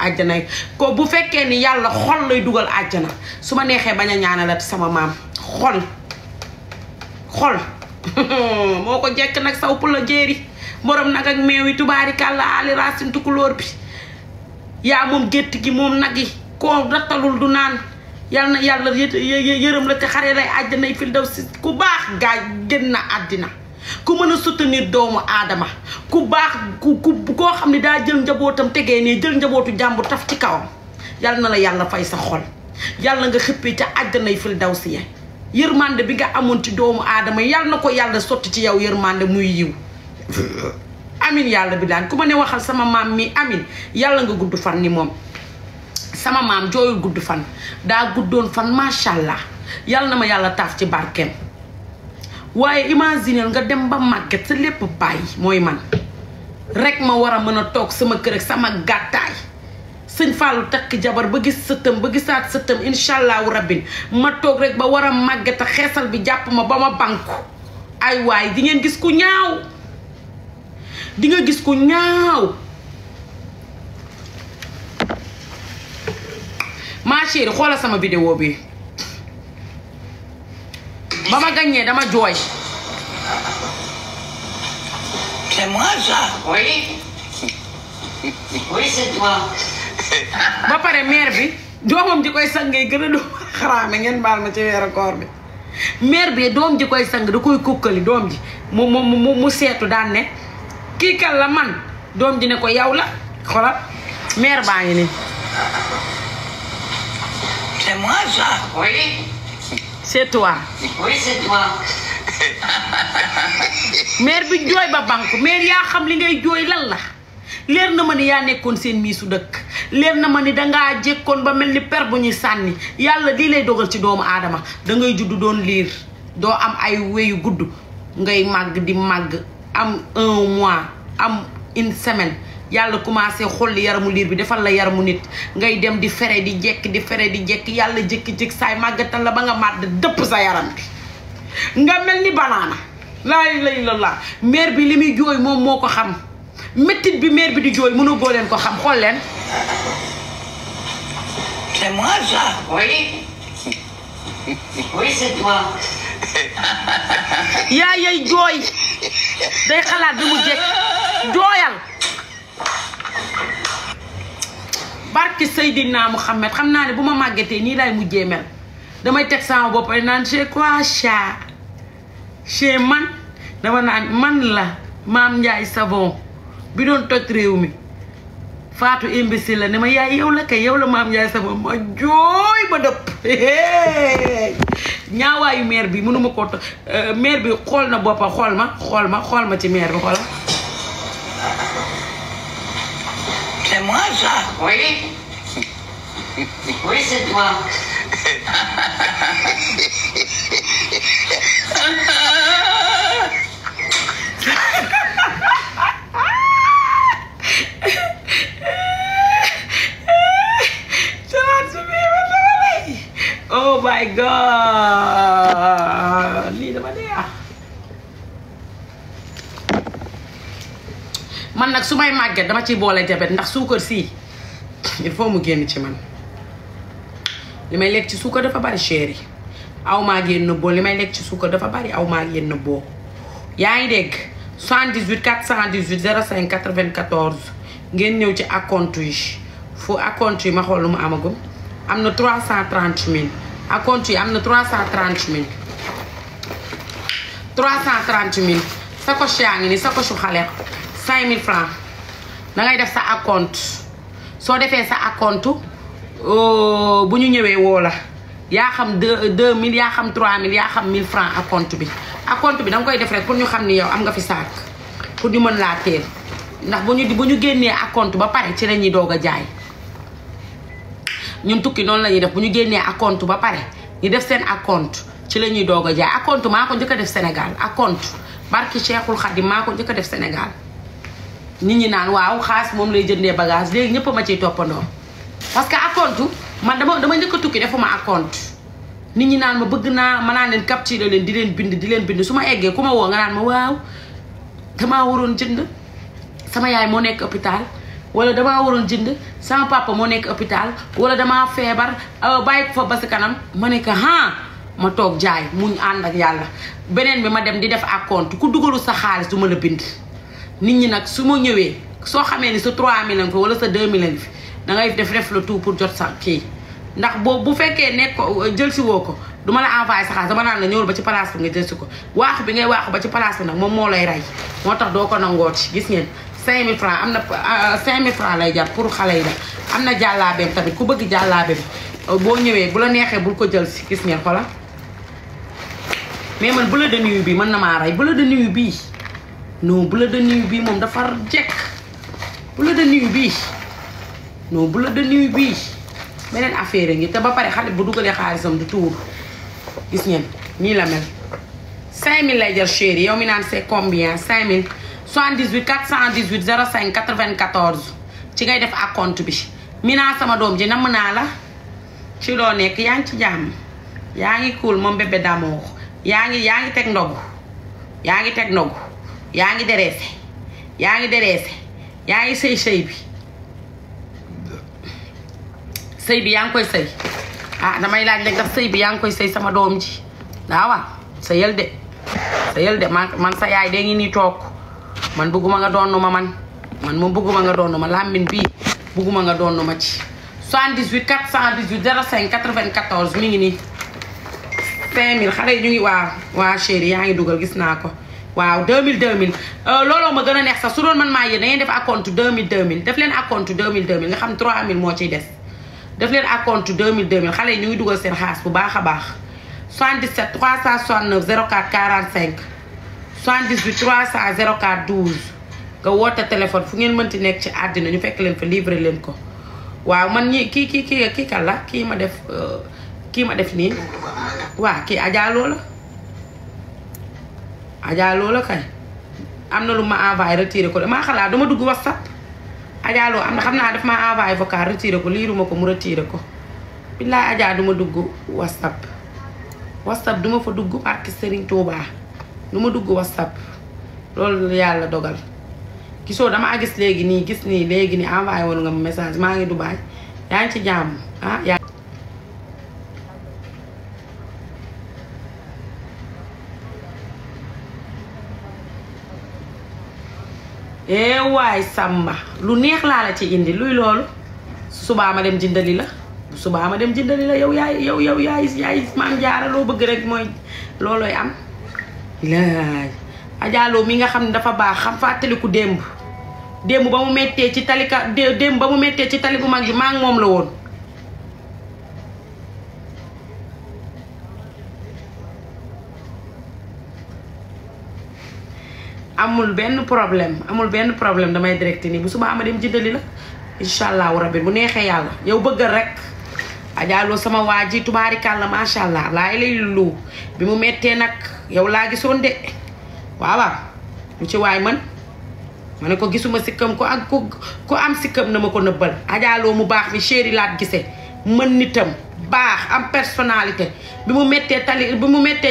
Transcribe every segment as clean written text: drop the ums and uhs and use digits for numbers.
àjjana ko bu fekkee ni yàlla xol lay dugal àjjana su ma neexee bañ a ñaanalati sama maam xol moo ko jekk nag saw pu la jéeri morom nag ak meew yi tubaari kàlla ali racine tukulóor bi yaa moom gétt gi moom nag yi koo rattalul du naan yal na yàlla yërëm la te xare lay àjjanay fil daw si ku baax gaa génn na àddina ku mën a soutenir doomu aadama ku baax koo xam ne daa jël njabootam tegee ne jël njabootu jàmbur taf ci kawam yal na la yàlla fay sa xol yàlla nga xëppee ca àjjanay fil daw si ya yërmande bi nga amoon ci doomu aadama yal na ko yàlla sotti ci yow yërmande muy yiw amin yàlla bi daan ku ma ne waxal sama maam mi amin yàlla nga gudd fan ni moom sama maam jooyul gudd fan daa guddoon fan macha allah yàlla na ma yàlla taaf ci barkeem waaye imaginer nga dem ba màgget sa lépp bàyyi mooy man rek ma war a mën a toog sama kër ak sama gàttaay sëñ Fallou takk jabar ba gis sëtëm ba gisaat sëtëm incha allahu rabbin ma toog rek ba war a màgget a xeesal bi jàpp ma ba ma banku ay waay di ngeen gis ku ñaaw di nga gis ku ñaaw ma chérie xoolal sama vidéo bi ba ma gagné dama jooy. C'est moi ça? Oui. Oui, c'est toi. ba pare mère bi doomam ji koy sangee gën a doom xaraame ngeen baal ma ci weeru koor bi mère bi doom ji koy sang da koy kukkali doom ji mu seetu daan ne kii kan la man doom ji ne ko yow la xoolal mère baa ngi nii. C'est moi ça? Oui. C'est toi. Oui, c'est toi. mère bi jooy ba banque mère yaa xam li ngay jooy lan la leer na ma ni yaa nekkoon seen miisu dëkk leer na ma ni dangaa jekkoon ba mel ni per bu ñuy sànni yàlla lii lay dogal ci doomu aadama dangay juddu doon liir doo am ay weyu gudd ngay màgg di màgg am 1 mois am une semaine yàlla commencé xolli yaramu liir bi defal la yaramu nit ngay dem di fere di jekk yàlla jékki-jékki saay màggatal la ba nga màdd dëpp sa yaram bi nga mel ni banaana laa ilaaha illallaah mère bi li muy jooy moom moo ko xam méttit bi mère bi di jooy mënu goo leen ko xam xool leen. C'est moi ça? Oui. Oui, c'est toi. yaa yay jooy day xalaat bi mu jekk jooyal barki Seydina Muhammad xam naa ne bu ma màggetee nii laay mujjee mel damay teg sama bopp naan c'est quoi ça chez man dama naan man la Maam Ndiaye Savon bi doon toj réew mi Fatou imbécile la ne ma yaay yow la kay yow la Maam Ndiaye Savon ma jooy ba dëpp ñaawaayu mère bi mënuma ko mère bi xool na boppa xool ma ci mère bi xool. C'est moi ça? Oui. Oui, c'est toi. Oh my God lii dama dee man nag su may màgget dama ciy boole jabet ndax suukar sii il faut mu génn ci man li may lekk ci suukar dafa bari chéri aw maa génn boo li may lekk ci suukar dafa bari aw maa génn boo yaa ngi dégg 78 418 05 94 ngeen ñëw ci acompte yi fu acompte yi ma xool lu mu amagum am na 330 000 acompte yi am na 330 000 330 000 sacoche yaa ngi ni sacoche xale 5000 francs dangay def sa acompte soo defee sa acompte bu ñu ñëwee woo la yaa xam 2000 yaa xam 3000 yaa xam 1000 francs acompte bi danga koy def rek pour ñu xam ni yow am nga fi saak pour ñu mën laa teel ndax bu ñu génnee acompte ba pare ci la ñuy doog a jaay ñun tukki noonu la ñuy def bu ñu génnee acompte ba pare ñu def seen acompte ci la ñuy doog a jaay acompte maa ko njëkk a def Sénégal acompte barki Cheikhul Khadim maa ko njëkk a def Sénégal nit ñi naan waaw xaas moom lay jëndee bagage léegi ñëpp ma ciy toppandoo parce que acompte man dama njëkk a tukki defuma acompte nit ñi naan ma bëgg naa ma naan leen capturer leen di leen bind su ma eggee ku ma woo nga naan ma waaw damaa waroon jënd sama yaay moo nekk hôpital wala damaa waroon jënd sama papa moo nekk hôpital wala damaa feebar bàyyi ko fa ba si kanam ma ne ko ma toog jaay muñ ànd ak yàlla. beneen bi ma dem di def acompte ku dugalu sa xaalis du ma la bind nit ñi nag su ma ñëwee soo xamee ni sa 3000 la fi wala sa 2000 la fi da ngay def le tout pour jot sa kii ndax boobu bu fekkee nekk ko jël si woo ko du ma la envoyé sa xaalis dama naan la ñëwul ba ci place bi nga jël si ko waaxu bi ngay waaxu ba ci place bi nag moom moo lay rey moo tax doo ko nangooti gis ngeen 5000 francs am na 5000 francs lay jar pour xale yi la am na jàllaabeem tamit ku bëgg jàllaabe bi boo ñëwee bu la neexee bul ko jël si gis ngeen xoolal mais man bleu de nuit bi mën na maa rey bleu de nuit bii non bleu de nuit bii moom dafa jekk bleu de nuit bii non bleu de nuit bii beneen affaire ngi te ba pare xale bu dugalee xaalisam du tuur gis ngeen nii la mel 5000 lay jar chéri yow mi naan c'est combien 5000 78 418 05 94 ci ngay def acompte bi mi naa sama doom ji namm naa la ci loo nekk yaa ngi ci jàmm yaa ngi cool moom bébé d'amour yaa ngi teg ndogu yaa ngi teg ndogu yaa ngi dereese yaa ngi sëy bi sëy bi yaa ngi koy sëy damay laaj rek ndax sëy bi yaa ngi koy sëy sama doom ji waaw sëyal de man sa yaay dee ngi nii toog man bëgguma nga doonu ma man moom bëgguma nga doonu ma làmmiñ bii bëgguma nga doonu ma ci 78 418 05 94 mi ngi nii 5000 xale yi ñu ngi waa chéri yaa ngi dugal gis naa ko waaw 2000 looloo ma gën a neex sax su doon man maa yéen da ngeen def acompte 2000 def leen acompte 2000 nga xam 3000 moo ciy des def leen acompte 2000 xale yi ñu ngi dugal seen xaas bu baax a baax 77 369 04 45 78 300 04 12 nga woote téléphone fu ngeen mënti nekk ci àddina ñu fekk leen fa livré leen ko waaw man ñi kii kan la kii ma def nii waa kii Adja Lô kay am na lu ma envoyé retiré ko damaa xalaat dama dugg WhatsApp Adja Lô am na xam naa daf ma envoyé vocal retiré ko liiruma ko mu retiré ko billaay Adja duma dugg WhatsApp duma fa dugg barke Serigne Touba duma dugg WhatsApp loolu yàlla dogal gisoo dama gis léegi nii envoyé woon nga ma message maa ngi Dubaay yaa ngi ci jàmm waay Samba lu neex laa la ci indi luy loolu subaa ma dem jëndali la yow yaay maam jaara loo bëgg rek mooy loolooy am laay Adja Lô mi nga xam ne dafa baax xam fàttaliku démb ba mu mettee ci tali bu mag bi maa ngi moom la woon amul benn problème damay direct nii bu subaa ma dem jëndali la incha allahu rabbi bu neexee yàlla yow bëggal rek Adja Lô sama waa ji tubaarikàlla macha allah laa lay lu bi mu mettee nag yow laa gisoon de waaw lu ci waay man ma ne ko gisuma sikkam ko ak ku am sikkam na ma ko nëbbal Adja Lô mu baax mi chéri laat gisee mën nitam baax am personnalité bi mu mettee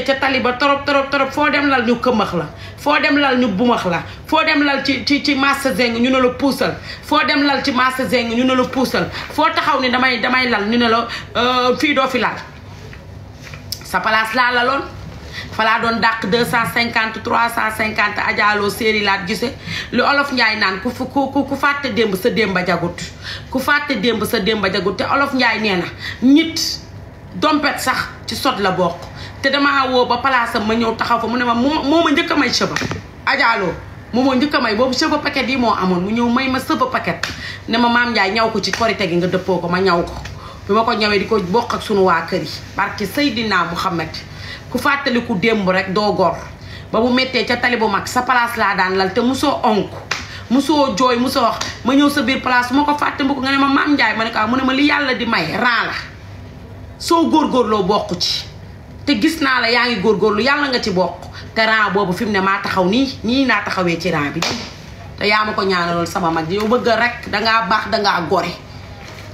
ca tali ba torop foo dem lal ñu këmax la foo dem lal ñu bumax la foo dem lal ci massa zeng ñu ne la puusal foo dem lal ci massa zeng ñu ne la puusal foo taxaw ni damay lal ñu ne la fii doo fi lal sa place laa laloon fa laa doon dàq 250 350 Adja Lô séeri laat gise lu olof Njaay naan ku fàtte démb sa démba jagut te olof Njaay nee na nit dompet sax ci sot la bokk te dama woo ba palaasam ma ñëw taxaw fa mu ne ma moo ma njëkk a may cheveux Adja Lô moo ma njëkk a may boobu cheveux paquet yi moo amoon mu ñëw may ma cheveux paquet ne ma maam Njaay ñaw ko ci korite gi nga dëppoo ko ma ñaw ko bi ma ko ñawee di ko bokk ak sunu waa kër yi barke Seydina Muhammad ku fàttaliku démb rek doo gor ba mu méttee ca tali bu mag sa place laa daan lal te musoo onk musoo jooy musoo wax ma ñëw sa biir place moo ko fàtte mbokk nga ne ma maam Njaay ma ne ko mu ne ma li yàlla di may ran la soo góorgóorloo bokk ci te gis naa la yaa ngi góorgóorlu yàlla nga ci bokk te ran boobu fi mu ne maa taxaw nii naa taxawee ci ran bi te yaa ma ko ñaanaloon sama mag yow bëgg rek dangaa baax dangaa gore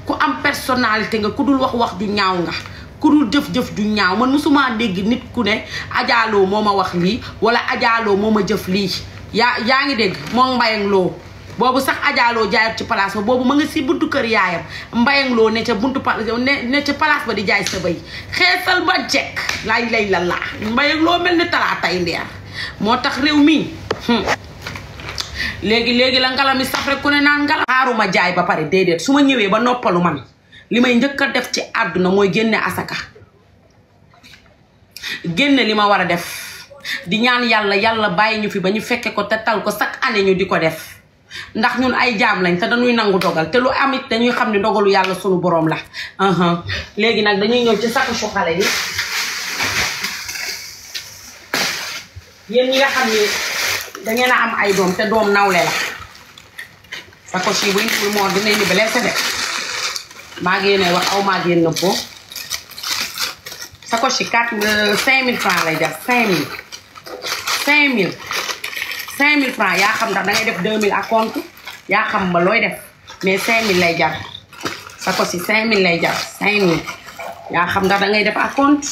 ku am personnalité nga ku dul wax ju ñaaw nga ku dul jëf ju ñaaw man musuma dégg nit ku ne Adja Lô moo ma wax lii wala Adja Lô moo ma jëf lii yaa ngi dégg moom Mbayang Lô boobu sax ajaaloo jaayut ci place ba boobu ma nga si buntu kër yaayam mbayangloo ne ca buntu ne ca place ba di jaay sa bëy xeesal ba jekk laay lay la laa mbayangloo mel ni talaatay ndeer moo tax réew mi léegi la ngala mi saf rek ku ne naan ngala xaaruma jaay ba pare déedéet su ma ñëwee ba noppalu man li may njëkk a def ci àdduna mooy génne asaka génne li ma war a def di ñaan yàlla bàyyi ñu fi ba ñu fekke ko te tal ko chaque année ñu di ko def ndax ñun ay jaam lañ te dañuy nangu dogal te lu amit dañuy xam ne dogalu yàlla sunu borom la léegi nag dañuy ñëw ci sacoche xale yi yéen ñi nga xam ne dangeen a am ay doom te doom nawle la sacoche yi bu ñu moo dinañ ni blessé de maa ngi yéene wax aw maa ngi yéen nëbboo sacoche yi 5000 francs lay jar 5000 francs yaa xam ndax dangay def 2000 à compte yaa xam ba looy def mais 5000 lay jar sacoche yi 5000 lay jar 5000 yaa xam ndax dangay def à compte.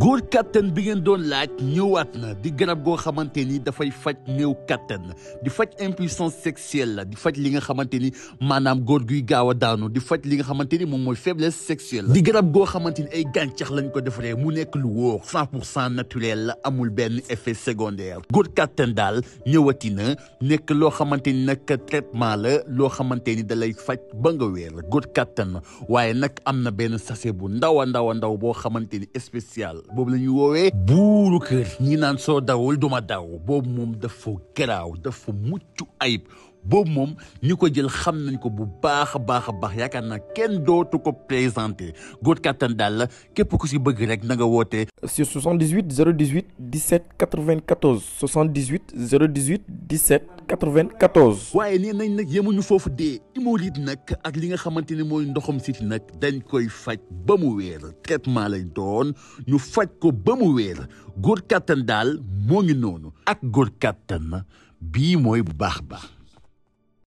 góor kattan bi ngeen doon laaj ñëwaat na di garab goo xamante ni dafay faj néew kattan di faj impuissance sexuelle la di faj li nga xamante ni maanaam góor guy gaaw a daanu di faj li nga xamante ni moom mooy faiblesse sexuelle di garab goo xamante ni ay gàncax lañ ko defaree mu nekk lu wóor 100% naturel la amul benn effet secondaire góor kattan daal ñëwati na nekk loo xamante ni nag traitement la loo xamante ni da lay faj ba nga wéer góor kattan waaye nag am na benn sachet bu ndaw a ndaw boo xamante ni spécial boobu la ñuy woowee buuru kër ñi naan soo dawul duma daw boobu moom dafa garaaw dafa mucc ayib boobu moom ñi ko jël xam nañ ko bu baax a baax yaakaar naa kenn dootu ko présenté góor kattan daal la képp ku si bëgg rek na nga woote sur 78 018 17 94 78 018 17 94. waaye nee nañ nag yemuñu foofu dee hémorroïde nag ak li nga xamante ni mooy ndoxam siti nag dañ koy faj ba mu wéer traitement lay doon ñu faj ko ba mu wéer góor kattan daal moo ngi noonu ak góor kattan bii mooy bu baax.